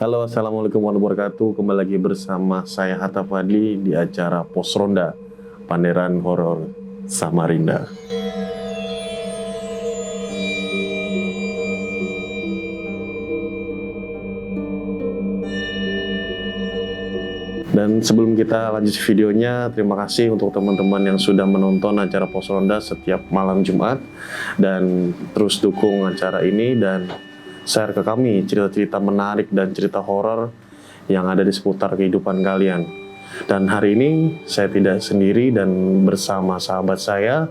Halo, assalamualaikum warahmatullahi wabarakatuh. Kembali lagi bersama saya Hatta Fadli di acara Pos Ronda Pameran Horor Samarinda. Dan sebelum kita lanjut videonya, terima kasih untuk teman-teman yang sudah menonton acara Pos Ronda setiap malam Jumat, dan terus dukung acara ini dan share ke kami cerita-cerita menarik dan cerita horor yang ada di seputar kehidupan kalian. Dan hari ini saya tidak sendiri dan bersama sahabat saya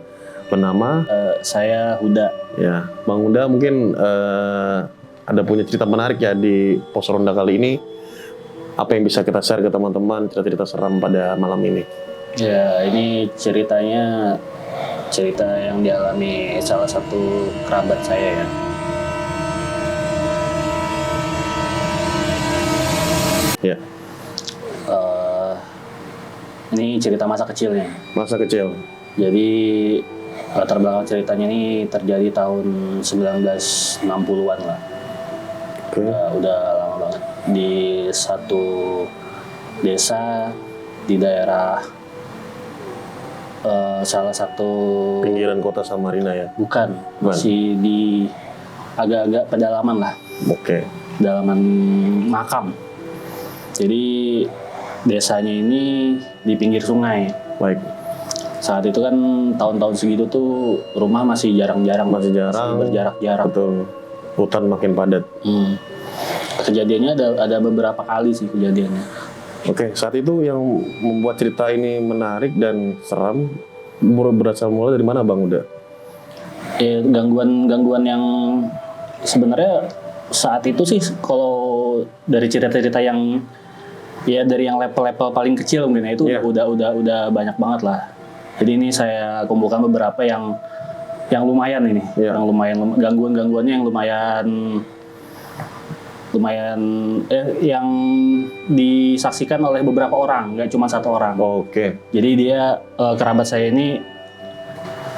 bernama saya Huda. ya, Bang Huda mungkin ada punya cerita menarik ya di Pos Ronda kali ini. Apa yang bisa kita share ke teman-teman cerita-cerita seram pada malam ini? Ya, ini ceritanya cerita yang dialami salah satu kerabat saya ya. Ya, Ini cerita masa kecilnya. masa kecil. Jadi latar belakang ceritanya ini terjadi tahun 1960-an lah. Oke. Udah lama banget. Di satu desa di daerah salah satu Pinggiran kota Samarinda ya. bukan, masih di agak-agak pedalaman lah. Oke. Pedalaman makam. Jadi desanya ini di pinggir sungai. Baik. Saat itu kan tahun-tahun segitu tuh rumah masih jarang-jarang, Masih jarang. berjarak-jarak. Betul. Hutan makin padat. Kejadiannya ada beberapa kali sih kejadiannya. Oke, saat itu yang membuat cerita ini menarik dan seram berasal mulai dari mana, Bang Uda? Ya, gangguan yang sebenarnya saat itu sih kalau dari cerita-cerita yang ya dari yang level-level paling kecil mungkin ya, itu Yeah. udah banyak banget lah. Jadi ini saya kumpulkan beberapa yang lumayan ini, Yeah. yang lumayan gangguannya yang lumayan yang disaksikan oleh beberapa orang, nggak cuma satu orang. Oke. Jadi dia kerabat saya ini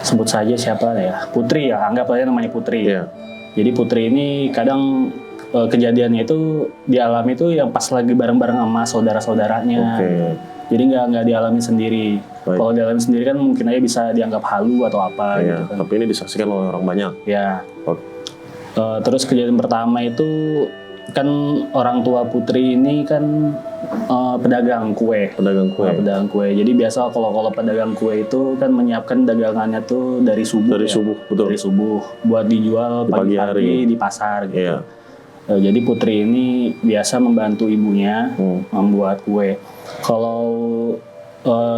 sebut saja siapa ya, Putri ya, anggap aja namanya Putri. Iya. Jadi Putri ini kadang kejadiannya itu dialami itu yang pas lagi bareng-bareng sama saudara-saudaranya. Oke. Jadi nggak dialami sendiri. Baik. Kalau dialami sendiri kan mungkin aja bisa dianggap halu atau apa Iya, gitu kan. tapi ini disaksikan oleh orang banyak. Ya. Oke. Terus kejadian pertama itu kan orang tua Putri ini kan pedagang kue. Pedagang kue. Pedagang kue. Jadi biasa kalau pedagang kue itu kan menyiapkan dagangannya tuh dari subuh. Dari ya. subuh, betul. Dari subuh buat dijual Di pagi hari. pagi-pagi di pasar gitu. Iya. Jadi Putri ini biasa membantu ibunya membuat kue. Kalau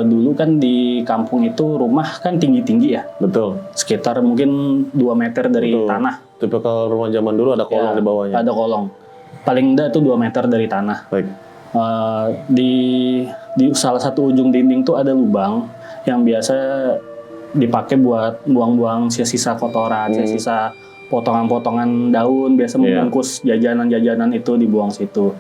dulu kan di kampung itu rumah kan tinggi-tinggi ya. Betul. Sekitar mungkin 2 meter dari Betul. tanah. Tapi kalau rumah zaman dulu ada kolong Ya, di bawahnya. Ada kolong. Paling enggak tuh 2 meter dari tanah. Baik. Di salah satu ujung dinding tuh ada lubang yang biasa dipakai buat buang-buang sisa-sisa kotoran, sisa-sisa potongan-potongan daun, biasa membungkus jajanan-jajanan itu dibuang situ.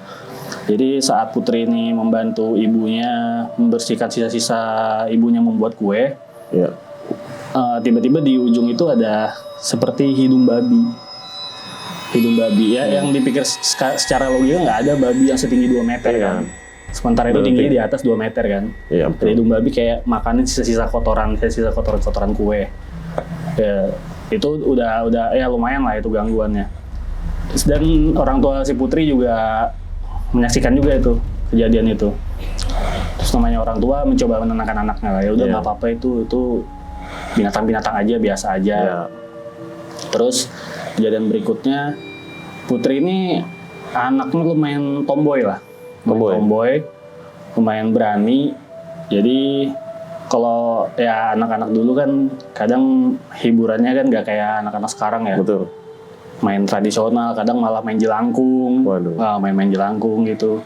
Jadi saat Putri ini membantu ibunya membersihkan sisa-sisa ibunya membuat kue, Iya. tiba-tiba di ujung itu ada seperti hidung babi. Hidung babi ya, yang dipikir secara logika nggak ada babi yang setinggi 2 meter kan. Sementara itu tingginya di atas 2 meter kan. Iya, Jadi betul. hidung babi kayak makanin sisa-sisa kotoran kue. Ya, itu udah ya lumayan lah itu gangguannya. Dan orang tua si Putri juga menyaksikan juga itu kejadian itu. Terus namanya orang tua mencoba menenangkan anaknya lah, ya udah nggak apa-apa, itu binatang-binatang aja, biasa aja. Iya. Terus kejadian berikutnya, Putri ini anaknya lumayan tomboy lah. Tomboy, lumayan berani. Jadi kalau ya anak-anak dulu kan kadang hiburannya kan nggak kayak anak-anak sekarang ya. Betul. Main tradisional, kadang malah main jelangkung. Waduh. Main-main jelangkung gitu.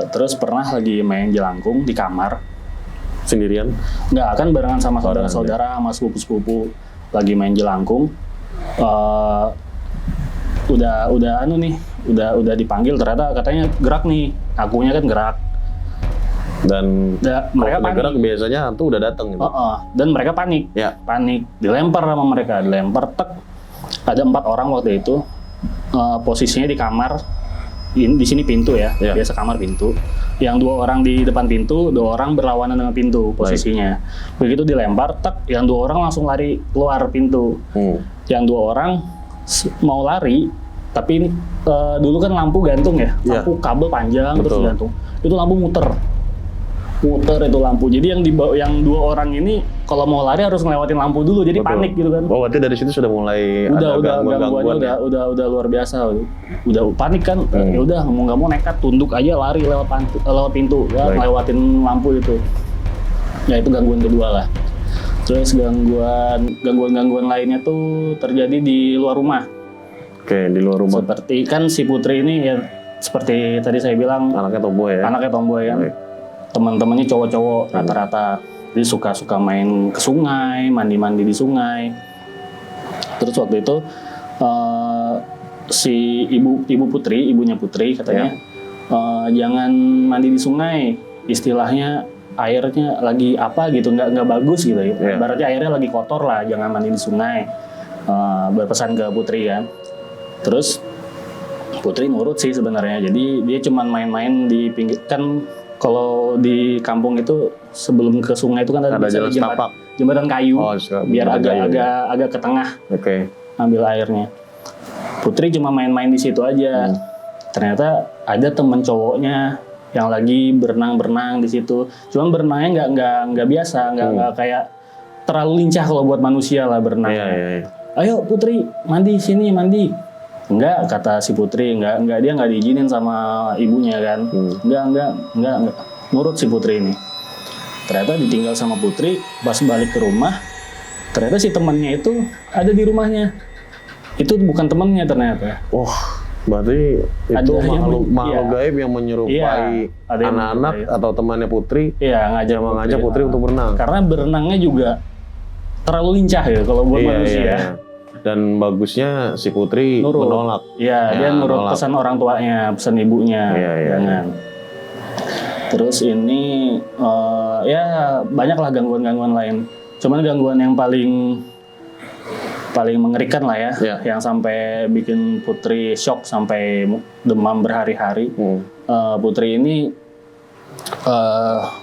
Terus pernah lagi main jelangkung di kamar. Sendirian? Nggak, kan barengan sama saudara-saudara, sama sepupu-sepupu lagi main jelangkung. Udah dipanggil, ternyata katanya gerak nih, akunya kan gerak. Dan Mereka kalau panik. gerak biasanya hantu udah datang gitu. Dan mereka panik. Ya. Panik, dilempar sama mereka, dilempar tek. Ada 4 orang waktu itu, posisinya di kamar, di sini pintu ya, Ya. biasa kamar pintu. Yang 2 orang di depan pintu, 2 orang berlawanan dengan pintu posisinya. Begitu dilempar, tak, yang 2 orang langsung lari keluar pintu. Yang 2 orang mau lari, tapi ini dulu kan lampu gantung ya, Ya. lampu kabel panjang terus Betul. gantung. Itu lampu muter itu lampu. Jadi yang 2 orang ini kalau mau lari harus ngelewatin lampu dulu, jadi Betul. panik gitu kan. Oh, berarti dari situ sudah mulai ada Gangguannya gangguan ya? udah luar biasa. Udah panik kan. Ya udah mau nggak mau nekat tunduk aja lari lewat pintu ya, Baik. ngelewatin lampu itu. Ya itu gangguan kedua lah. Terus gangguan lainnya tuh terjadi di luar rumah. Oke, di luar rumah. Seperti kan si Putri ini ya seperti tadi saya bilang Anaknya tomboy ya? anaknya tomboy kan. Baik. Teman-temannya cowok-cowok rata-rata. Dia suka main ke sungai, mandi-mandi di sungai. Terus waktu itu si ibunya Putri katanya jangan mandi di sungai. Istilahnya airnya lagi apa gitu, nggak bagus gitu ya. Yeah. Berarti airnya lagi kotor lah, jangan mandi di sungai. Berpesan ke Putri kan. Terus Putri nurut sih sebenarnya. Jadi dia cuman main-main di pinggir, kan kalau di kampung itu sebelum ke sungai itu kan Ada bisa jalan setapak. jembatan kayu, Oh, biar jembatan kayu, agak ke tengah Oke. ambil airnya. Putri cuma main-main di situ aja. Ternyata ada temen cowoknya yang lagi berenang di situ. Cuman berenangnya nggak biasa, nggak kayak terlalu lincah kalau buat manusia lah berenang. Iya. Ayo Putri, mandi sini mandi. Enggak, kata si Putri, enggak dia nggak diizinin sama ibunya kan. Enggak. Nurut si Putri ini. Ternyata ditinggal sama Putri, pas balik ke rumah, ternyata si temannya itu ada di rumahnya. Itu bukan temannya ternyata. Wah, berarti itu Ada yang makhluk iya. gaib yang menyerupai Iya, ada yang anak-anak menyerupai. atau temannya Putri Iya, ngajak yang mengajak Putri untuk berenang. Karena berenangnya juga terlalu lincah ya kalau buat manusia. Iya. Dan bagusnya si Putri Nurut. menolak. Iya, dia nurut nolak. pesan orang tuanya, pesan ibunya. Iya. Jangan. Terus ini ya banyaklah gangguan-gangguan lain. Cuman gangguan yang paling mengerikan lah ya, Iya. yang sampai bikin Putri shock sampai demam berhari-hari. Putri ini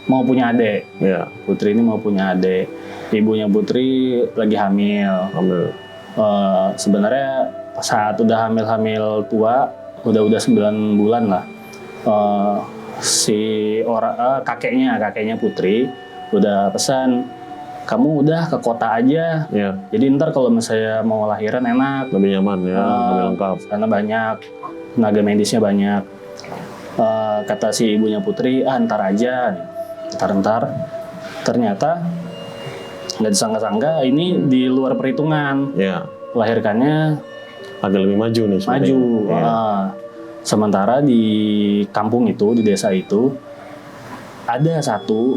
mau punya adik. Iya. Putri ini mau punya adik. Ibunya Putri lagi hamil. Ambil. Sebenarnya saat udah hamil tua, udah 9 bulan lah. Si kakeknya Putri udah pesan, kamu udah ke kota aja. Iya. Jadi ntar kalau misalnya mau lahiran enak, Lebih nyaman ya, lebih lengkap. karena banyak tenaga medisnya banyak. Kata si ibunya Putri, ntar aja, ntar. Ternyata nggak disangka-sangka ini di luar perhitungan. Iya. Melahirkannya Agak lebih maju nih sebenarnya. maju. Iya. Sementara di kampung itu, di desa itu ada satu,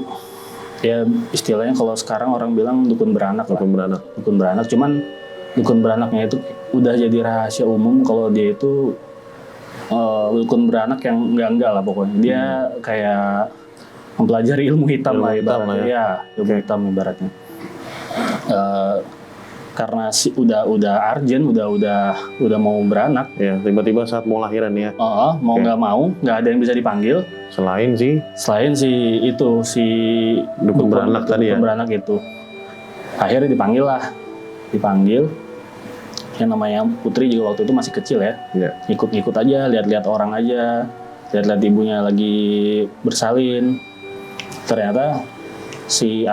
ya istilahnya kalau sekarang orang bilang dukun beranak lah. Dukun beranak, cuman dukun beranaknya itu udah jadi rahasia umum kalau dia itu dukun beranak yang enggak lah pokoknya. Dia kayak mempelajari ilmu hitam Ilmu lah hitam ibaratnya. lah ya. Ya, ilmu hitam ibaratnya. Karena udah urgent, udah mau beranak. Iya, tiba-tiba saat mau lahiran ya. Mau nggak mau, nggak ada yang bisa dipanggil. Selain sih Selain si Dukun beranak tadi ya? Dukun beranak itu. Akhirnya dipanggil. Yang namanya Putri juga waktu itu masih kecil ya. Iya. Ikut-ikut aja, lihat-lihat orang aja. Lihat-lihat ibunya lagi bersalin. Ternyata si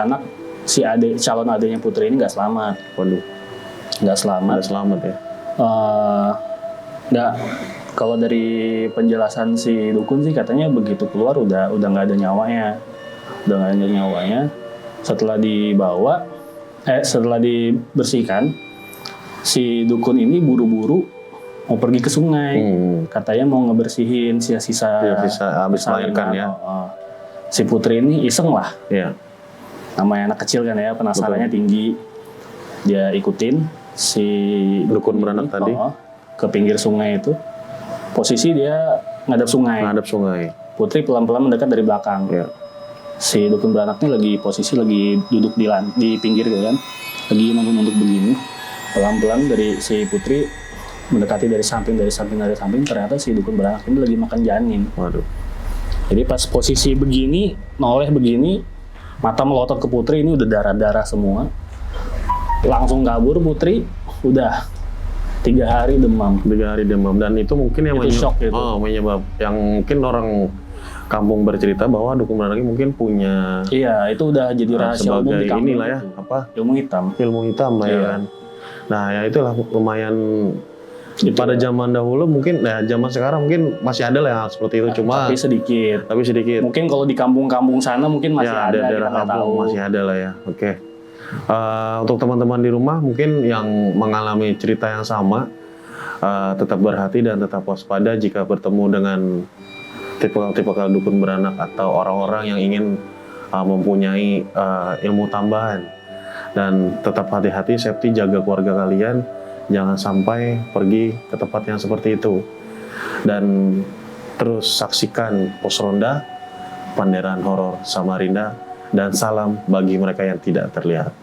calon adiknya Putri ini nggak selamat. Waduh, Nggak selamat. ada selamat ya. Nggak, kalau dari penjelasan si dukun sih katanya begitu keluar udah nggak ada nyawanya. Setelah dibersihkan, si dukun ini buru-buru mau pergi ke sungai. Katanya mau ngebersihin sisa-sisa habis melahirkan ya. Si Putri ini iseng lah. Iya. Namanya anak kecil kan ya, penasarannya tinggi. Dia ikutin si Dukun beranak tadi. Ke pinggir sungai itu. Posisi dia ngadap sungai. Menghadap sungai. Putri pelan-pelan mendekat dari belakang. Iya. Si dukun beranaknya lagi duduk di pinggir gitu kan. Lagi nunduk begini. Pelan-pelan dari si Putri mendekati dari samping, ternyata si dukun beranak ini lagi makan janin. Waduh. Jadi pas posisi begini, noleh begini, mata melotot ke Putri, ini udah darah-darah semua. Langsung kabur Putri, udah 3 hari demam. 3 hari demam, dan itu mungkin yang Itu shock gitu. menyebab yang mungkin orang kampung bercerita bahwa dukun beranak ini mungkin punya Iya, itu udah jadi rahasia umum sebagai di kampung. inilah ya, itu. apa, Ilmu hitam. ilmu hitam lah ya Iya. kan. Nah ya itulah lumayan Gitu pada ya. zaman dahulu mungkin, ya zaman sekarang mungkin masih ada lah yang seperti itu, cuma Tapi sedikit. sedikit. Mungkin kalau di kampung-kampung sana mungkin masih Ya, ada, kita daerah nggak tahu. kampung masih ada lah ya. Oke. Untuk teman-teman di rumah mungkin yang mengalami cerita yang sama, tetap berhati dan tetap waspada jika bertemu dengan tipikal dukun beranak atau orang-orang yang ingin mempunyai ilmu tambahan. Dan tetap hati-hati, safety, jaga keluarga kalian, jangan sampai pergi ke tempat yang seperti itu. Dan terus saksikan Pos Ronda, Panderan Horor Samarinda, dan salam bagi mereka yang tidak terlihat.